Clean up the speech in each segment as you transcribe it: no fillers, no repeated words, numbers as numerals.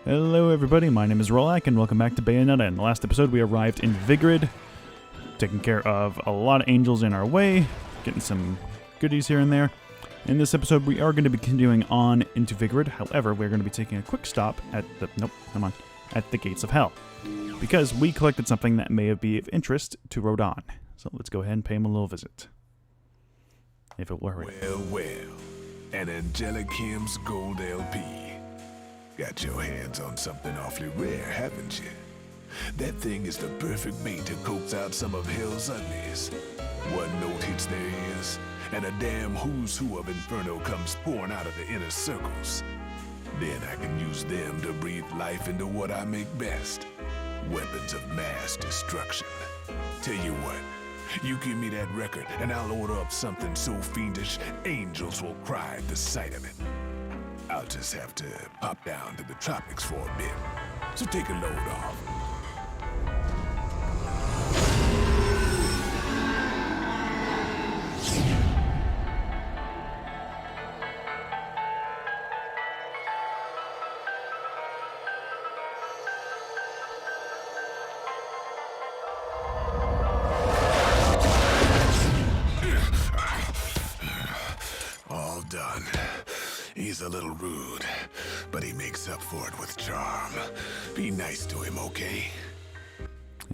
Hello everybody, my name is Rolak and welcome back to Bayonetta. In the last episode we arrived in Vigrid, taking care of a lot of angels in our way, getting some goodies here and there. In this episode we are going to be continuing on into Vigrid, however we're going to be taking a quick stop at the, at the Gates of Hell. Because we collected something that may be of interest to Rodin. So let's go ahead and pay him a little visit. If it were. Well, an Angelic Hymns Gold LP. Got your hands on something awfully rare, haven't you? That thing is the perfect bait to coax out some of hell's uglies. One note hits their ears, and a damn who's who of Inferno comes pouring out of the inner circles. Then I can use them to breathe life into what I make best. Weapons of mass destruction. Tell you what, you give me that record and I'll order up something so fiendish, angels will cry at the sight of it. I'll just have to pop down to the tropics for a bit. So take a load off. All done. He's a little rude, but he makes up for it with charm. Be nice to him, okay?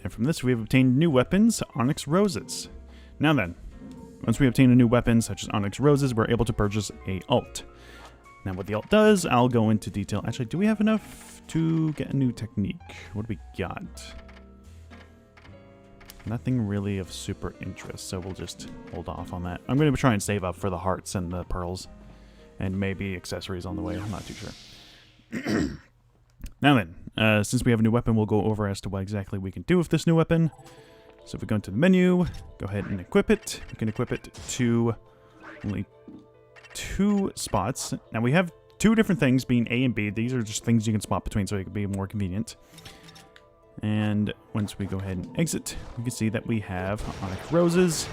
And from this we have obtained new weapons, Onyx Roses. Now then, once we obtain a new weapon such as Onyx Roses, we're able to purchase a alt. Now what the alt does, I'll go into detail. Actually, do we have enough to get a new technique? What do we got? Nothing really of super interest, so we'll just hold off on that. I'm going to try and save up for the hearts and the pearls. And maybe accessories on the way, I'm not too sure. Now then, since we have a new weapon, we'll go over as to what exactly we can do with this new weapon. So if we go into the menu, go ahead and equip it. We can equip it to only 2 spots. Now we have 2 different things, being A and B. These are just things you can swap between so it can be more convenient. And once we go ahead and exit, we can see that we have Onyx Roses,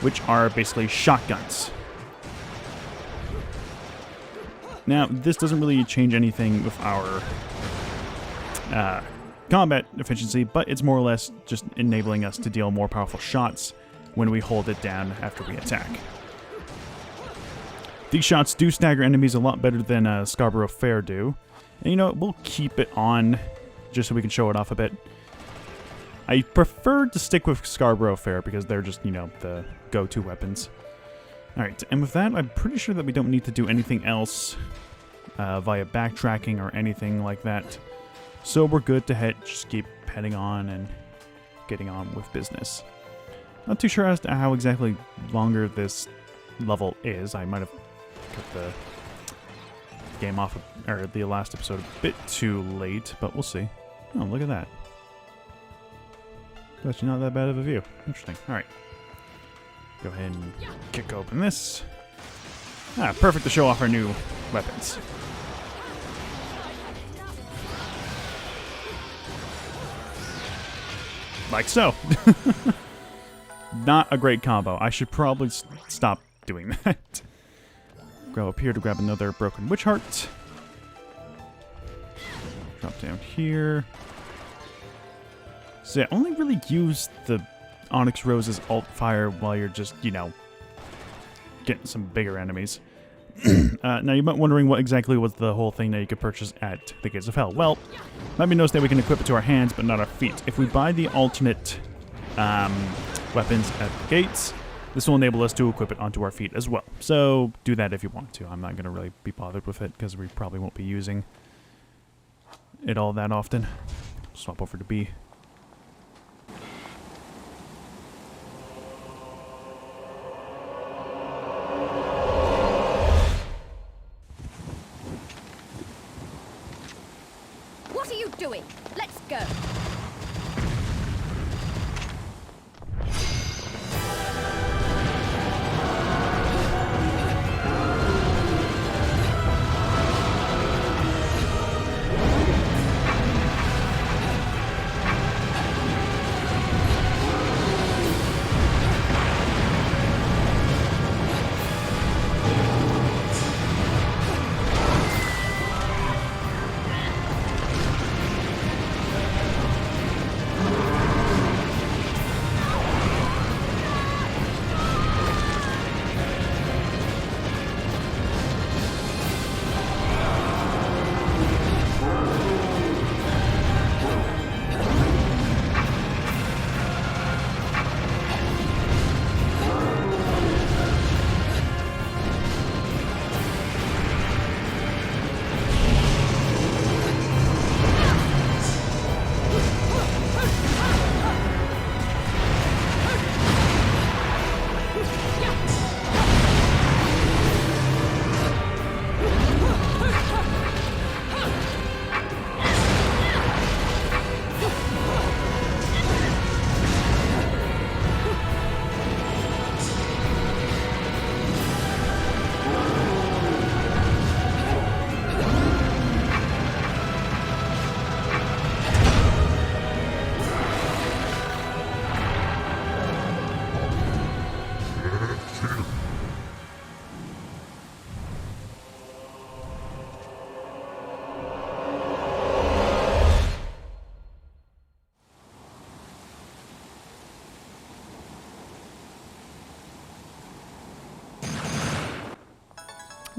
which are basically shotguns. Now, this doesn't really change anything with our combat efficiency, but it's more or less just enabling us to deal more powerful shots when we hold it down after we attack. These shots do stagger enemies a lot better than Scarborough Fair do. And you know, we'll keep it on just so we can show it off a bit. I prefer to stick with Scarborough Fair because they're just, you know, the go-to weapons. Alright, and with that, I'm pretty sure that we don't need to do anything else via backtracking or anything like that. So we're good to just keep heading on and getting on with business. Not too sure as to how exactly longer this level is. I might have cut the game off, or the last episode a bit too late, but we'll see. Oh, look at that. It's actually not that bad of a view. Interesting. Alright. Go ahead and kick open this. Ah, perfect to show off our new weapons. Like so. Not a great combo. I should probably stop doing that. Go up here to grab another broken witch heart. Drop down here. So yeah, only really use the Onyx Rose's alt fire while you're just, you know, getting some bigger enemies. Now you might be wondering what exactly was the whole thing that you could purchase at the Gates of Hell. Well, let me notice that we can equip it to our hands but not our feet. If we buy the alternate weapons at the gates, this will enable us to equip it onto our feet as well. So do that if you want to. I'm not going to really be bothered with it because we probably won't be using it all that often. Swap over to B. What are you doing? Let's go.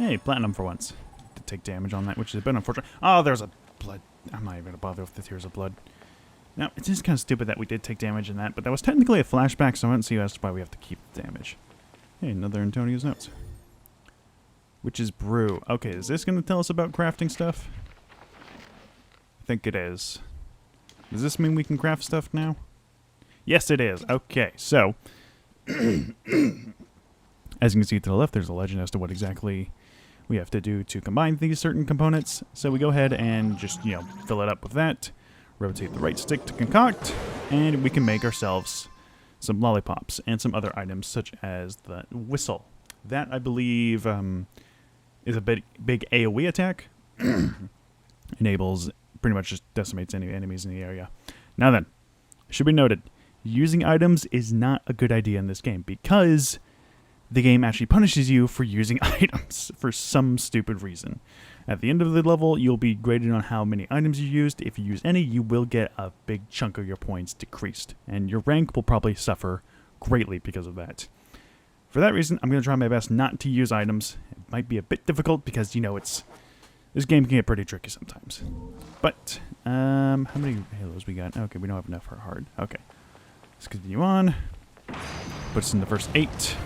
Hey, platinum for once. To take damage on that, which is a bit unfortunate. Oh, there's a blood. I'm not even going to bother with the tears of blood. Now, it's just kind of stupid that we did take damage in that, but that was technically a flashback, so I don't see that's why we have to keep the damage. Hey, another Antonio's notes. Which is brew. Okay, is this going to tell us about crafting stuff? I think it is. Does this mean we can craft stuff now? Yes, it is. Okay, so as you can see to the left, there's a legend as to what exactly we have to do to combine these certain components. So we go ahead and just, you know, fill it up with that. Rotate the right stick to concoct, and we can make ourselves some lollipops and some other items such as the whistle. That, I believe, is a big AoE attack. Enables, pretty much just decimates any enemies in the area. Now then, it should be noted, using items is not a good idea in this game because the game actually punishes you for using items for some stupid reason. At the end of the level, you'll be graded on how many items you used. If you use any, you will get a big chunk of your points decreased, and your rank will probably suffer greatly because of that. For that reason, I'm going to try my best not to use items. It might be a bit difficult because, you know, this game can get pretty tricky sometimes. But, how many halos we got? Okay, we don't have enough for hard. Okay. Let's continue on. Put us in the first 8.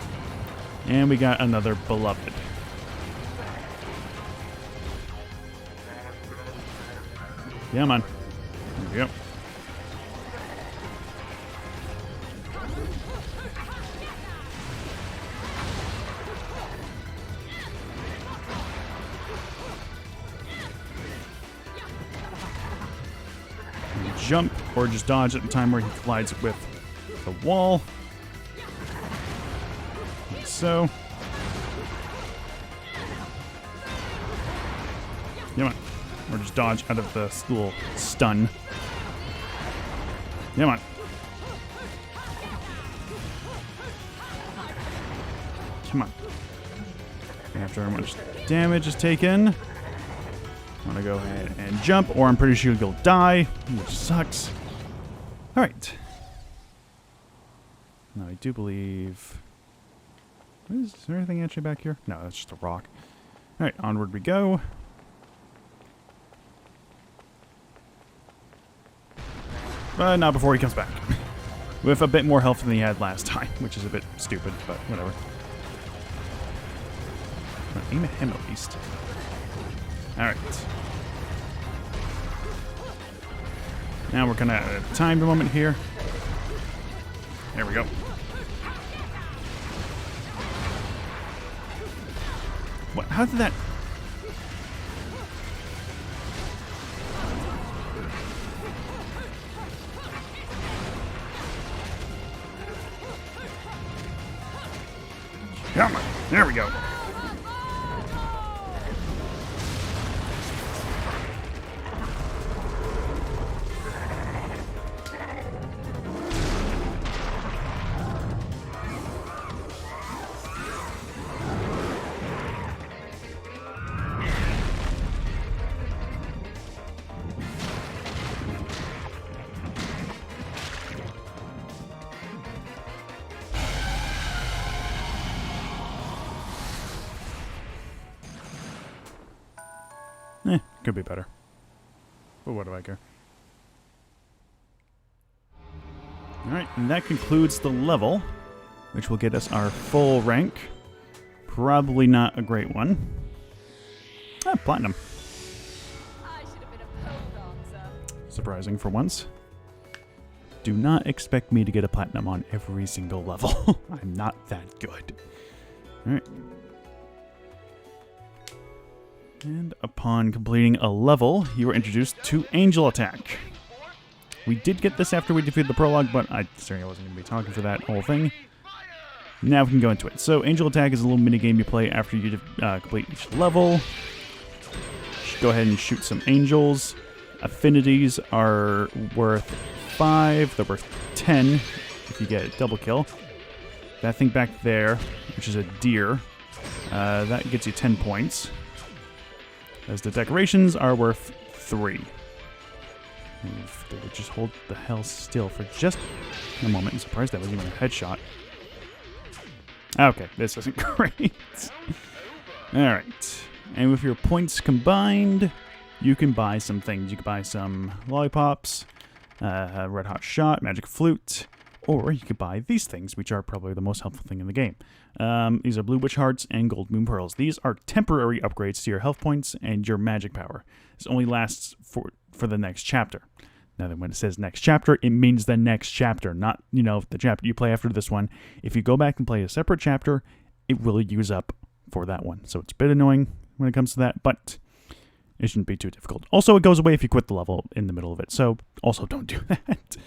And we got another beloved. Yeah, man. There we go. Jump or just dodge at the time where he collides with the wall. Like so. Come on. Or just dodge out of the little stun. Come on. Come on. After how much damage is taken, I'm going to go ahead and jump, or I'm pretty sure you'll die, which sucks. Alright. Now, I do believe... Is there anything actually back here? No, that's just a rock. Alright, onward we go. But not before he comes back. With a bit more health than he had last time, which is a bit stupid, but whatever. Aim at him at least. Alright. Now we're kind of at a timed moment here. There we go. What? How did that... Come on. There we go. Could be better. But what do I care? Alright, and that concludes the level, which will get us our full rank. Probably not a great one. Ah, platinum. I should have been a pole dancer. Surprising for once. Do not expect me to get a platinum on every single level. I'm not that good. Alright. And upon completing a level, you were introduced to Angel Attack. We did get this after we defeated the prologue, but I certainly wasn't going to be talking for that whole thing. Now we can go into it. So Angel Attack is a little mini game you play after you complete each level. Go ahead and shoot some angels. Affinities are worth 5. They're worth 10 if you get a double kill. That thing back there, which is a deer, that gets you 10 points. As the decorations are worth 3. And if they would just hold the hell still for just a moment. I'm surprised that was even a headshot. Okay, this isn't great. Alright. And with your points combined, you can buy some things. You can buy some lollipops, red hot shot, magic flute, or you could buy these things, which are probably the most helpful thing in the game. These are blue witch hearts and gold moon pearls. These are temporary upgrades to your health points and your magic power. This only lasts for the next chapter. Now then, when it says next chapter, it means the next chapter, not, the chapter you play after this one. If you go back and play a separate chapter, it will use up for that one. So it's a bit annoying when it comes to that, but it shouldn't be too difficult. Also, it goes away if you quit the level in the middle of it, so also don't do that.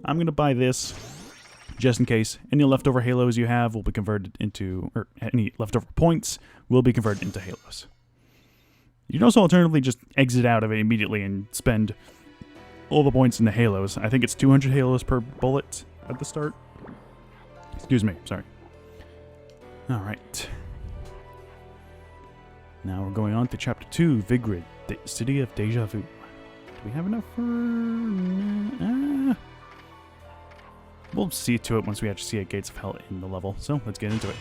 I'm going to buy this just in case. Any leftover halos you have will be converted into, or any leftover points will be converted into halos. You can also alternatively just exit out of it immediately and spend all the points in the halos. I think it's 200 halos per bullet at the start. Excuse me, sorry. Alright. Now we're going on to Chapter 2, Vigrid, the City of Deja Vu. Do we have enough for... We'll see to it once we actually see a Gates of Hell in the level, so let's get into it.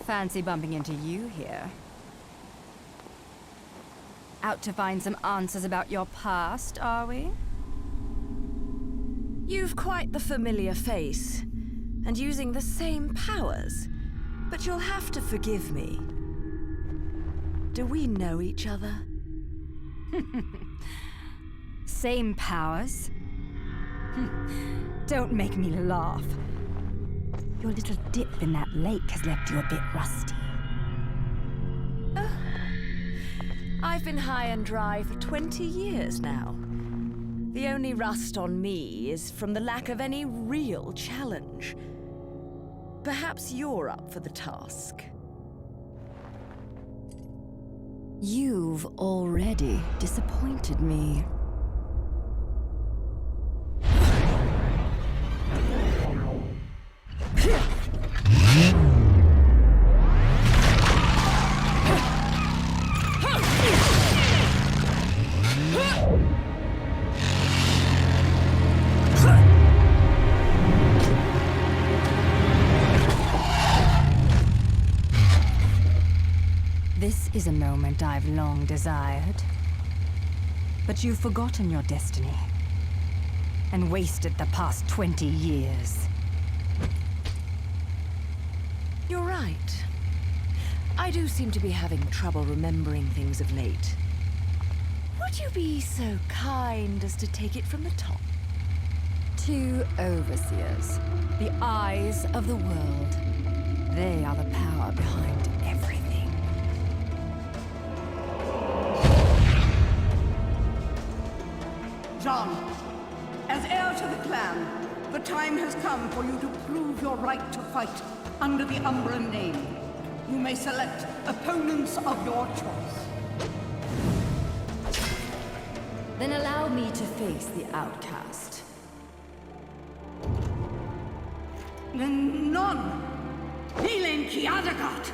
Fancy bumping into you here. Out to find some answers about your past, are we? You've quite the familiar face, and using the same powers. But you'll have to forgive me. Do we know each other? Same powers? Don't make me laugh. Your little dip in that lake has left you a bit rusty. I've been high and dry for 20 years now. The only rust on me is from the lack of any real challenge. Perhaps you're up for the task. You've already disappointed me. This is a moment I've long desired. But you've forgotten your destiny and wasted the past 20 years. You're right. I do seem to be having trouble remembering things of late. Would you be so kind as to take it from the top? 2 overseers, the eyes of the world. They are the power behind everything. Jeanne, as heir to the clan, the time has come for you to prove your right to fight under the Umbran name. You may select opponents of your choice. Then allow me to face the outcast. None. Helen Kiadagat.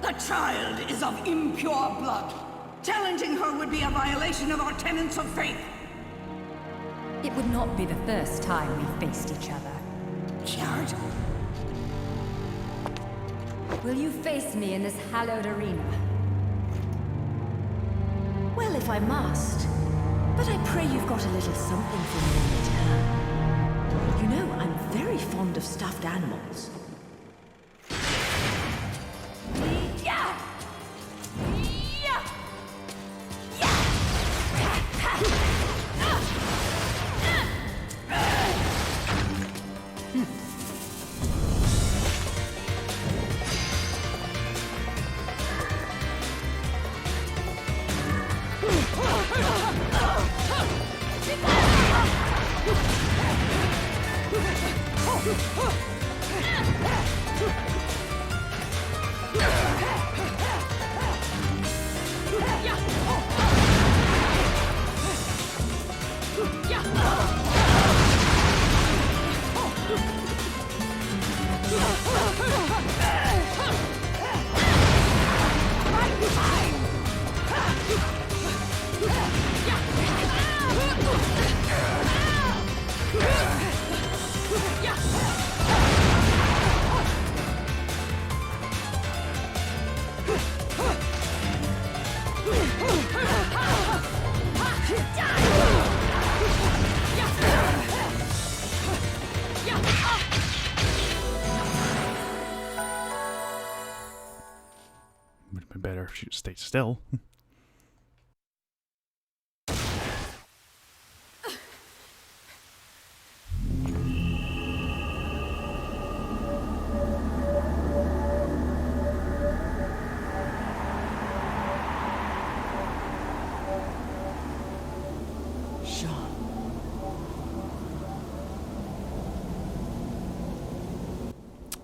The child is of impure blood. Challenging her would be a violation of our tenets of faith. It would not be the first time we faced each other. Jared? Will you face me in this hallowed arena? Well, if I must. But I pray you've got a little something for me in return. You know, I'm very fond of stuffed animals. Yeah! Yeah! Yeah! Would have been better if she stayed still.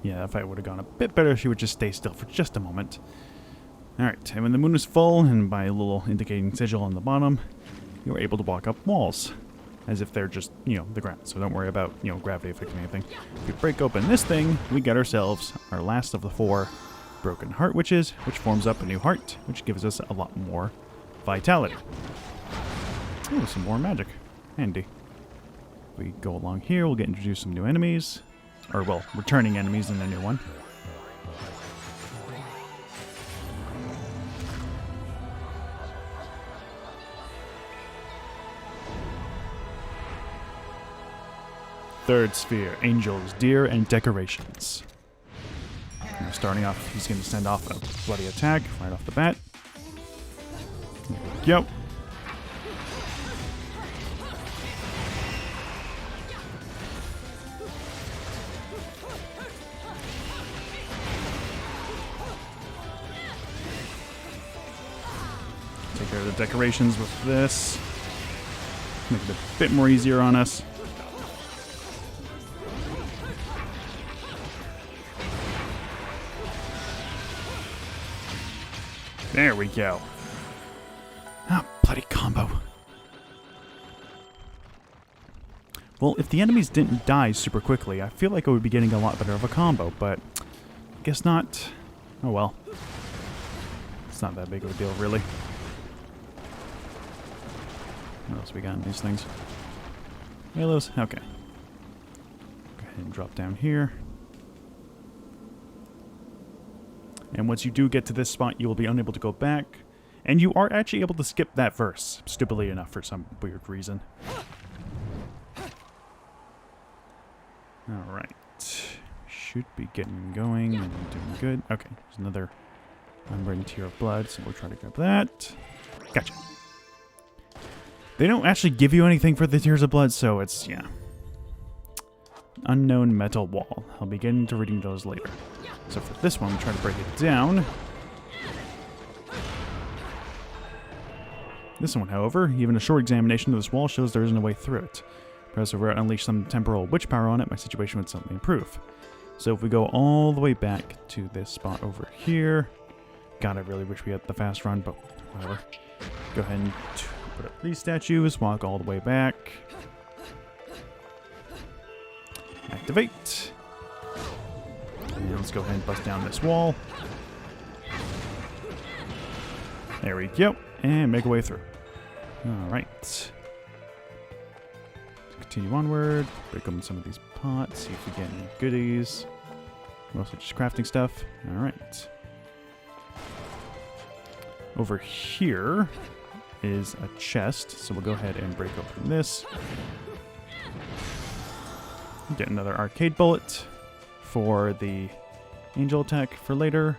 Yeah, that fight would have gone a bit better if she would just stay still for just a moment. Alright, and when the moon was full, and by a little indicating sigil on the bottom, you were able to walk up walls. As if they're just, the ground. So don't worry about, gravity affecting anything. If we break open this thing, we get ourselves our last of the 4 broken heart witches, which forms up a new heart, which gives us a lot more vitality. Oh, some more magic. Handy. If we go along here, we'll get introduced to some new enemies. Or, well, returning enemies in a new one. Third sphere, angels, deer, and decorations. Now starting off, he's going to send off a bloody attack right off the bat. There we go. Take care of the decorations with this. Make it a bit more easier on us. There we go. Ah, bloody combo. Well, if the enemies didn't die super quickly, I feel like I would be getting a lot better of a combo, but I guess not. Oh well. It's not that big of a deal, really. What else we got in these things? Halos? Okay. Go ahead and drop down here. And once you do get to this spot, you will be unable to go back. And you are actually able to skip that verse, stupidly enough, for some weird reason. Alright. Should be getting going and doing good. Okay, there's another unburned tear of blood, so we'll try to grab that. Gotcha. They don't actually give you anything for the tears of blood, so it's, yeah. Unknown metal wall. I'll be getting to reading those later. So for this one, we'll try to break it down. This one, however, even a short examination of this wall shows there isn't a way through it. Perhaps if we unleash some temporal witch power on it, my situation would suddenly improve. So if we go all the way back to this spot over here... God, I really wish we had the fast run, but whatever. Go ahead and put up these statues, walk all the way back. Activate. And let's go ahead and bust down this wall. There we go. And make our way through. Alright. Continue onward. Break open some of these pots. See if we get any goodies. Mostly just crafting stuff. Alright. Over here is a chest. So we'll go ahead and break open this. Get another arcade bullet for the angel attack for later.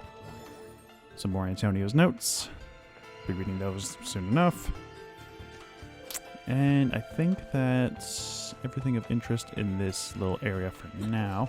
Some more Antonio's notes. Be reading those soon enough. And I think that's everything of interest in this little area for now.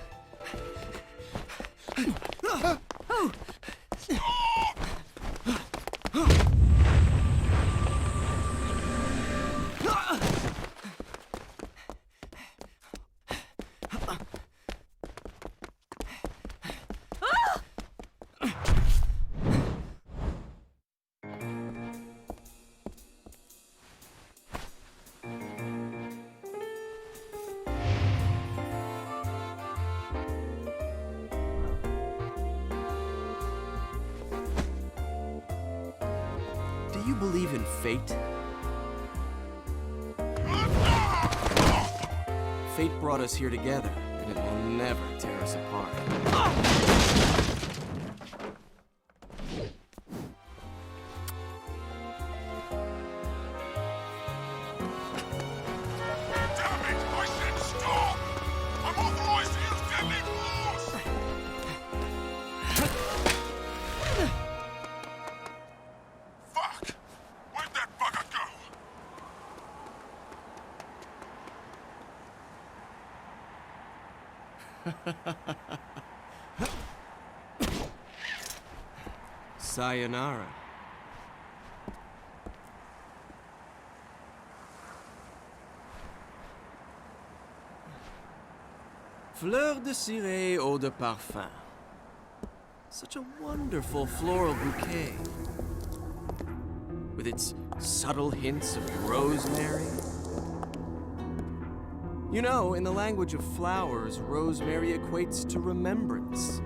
do you believe in fate? Fate brought us here together, and it will never tear us apart. Damn it! I said stop! I'm authorized to use deadly force! Fuck! Where'd that bugger go? Sayonara. Fleur de ciré, eau de parfum. Such a wonderful floral bouquet. With its subtle hints of rosemary. You know, in the language of flowers, rosemary equates to remembrance.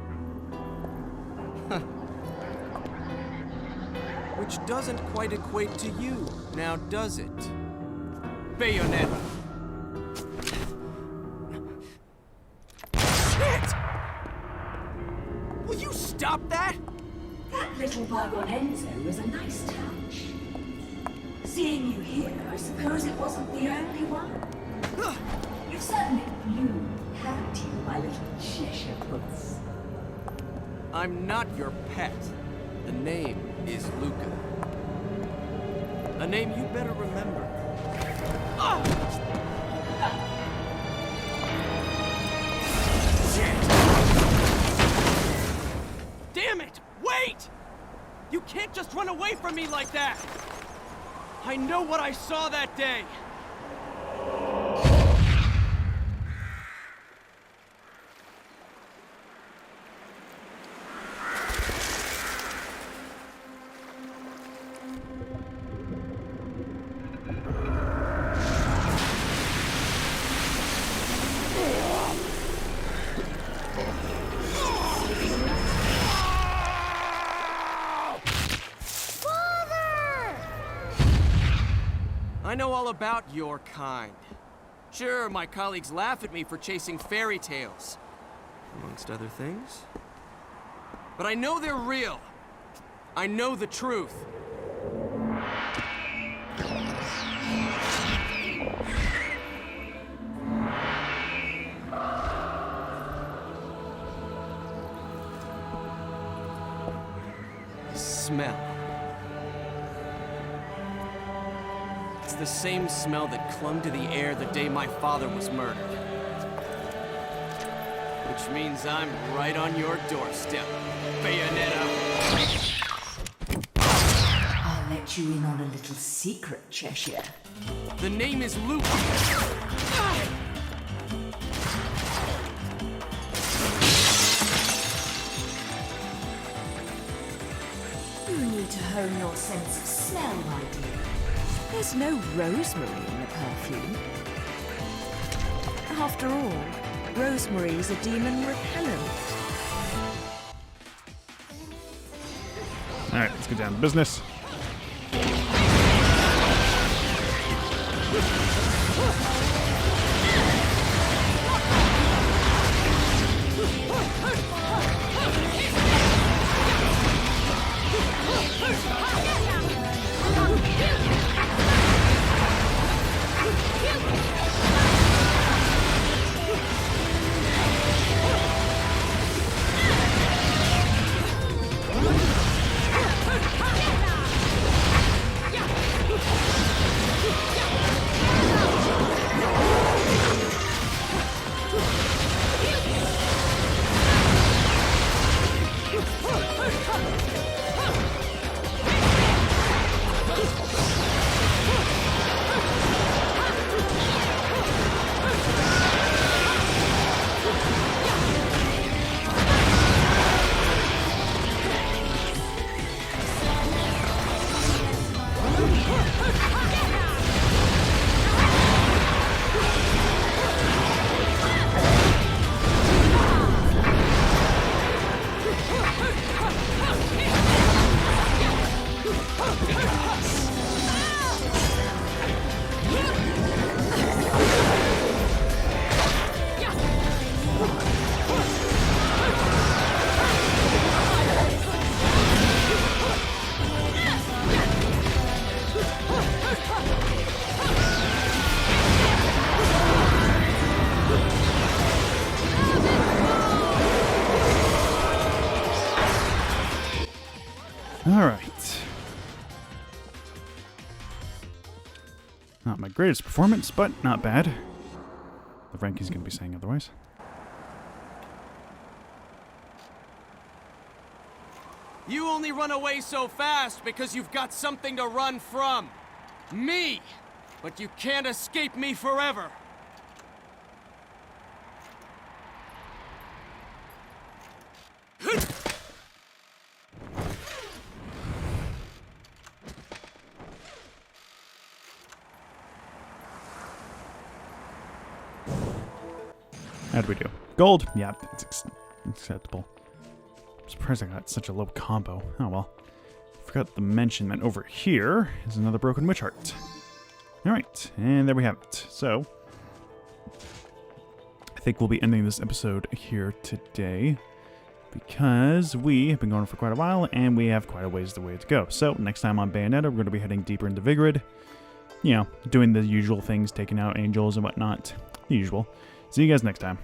Which doesn't quite equate to you, now does it? Bayonetta! Shit! Will you stop that? That little bug on Enzo was a nice touch. Seeing you here, I suppose it wasn't the only one. You've certainly bloomed, haven't you, my little Cheshire puss? I'm not your pet. The name is Luca. A name you better remember. Ah! Shit! Damn it! Wait! You can't just run away from me like that! I know what I saw that day! I know all about your kind. Sure, my colleagues laugh at me for chasing fairy tales, amongst other things. But I know they're real. I know the truth. Smell. It's the same smell that clung to the air the day my father was murdered. Which means I'm right on your doorstep, Bayonetta. I'll let you in on a little secret, Cheshire. The name is Luca. You need to hone your sense of smell, my dear. There's no rosemary in the perfume. After all, rosemary's a demon repellent. All right, let's get down to business. Alright. Not my greatest performance, but not bad. The ranking's going to be saying otherwise. You only run away so fast because you've got something to run from. Me! But you can't escape me forever. How'd we do? Gold? Yeah, it's acceptable. I'm surprised I got such a low combo. Oh well. Forgot to mention that over here is another broken witch heart. Alright, and there we have it. So, I think we'll be ending this episode here today, because we have been going for quite a while, and we have quite a ways the way to go. So, next time on Bayonetta, we're going to be heading deeper into Vigrid. You know, doing the usual things, taking out angels and whatnot. The usual. See you guys next time.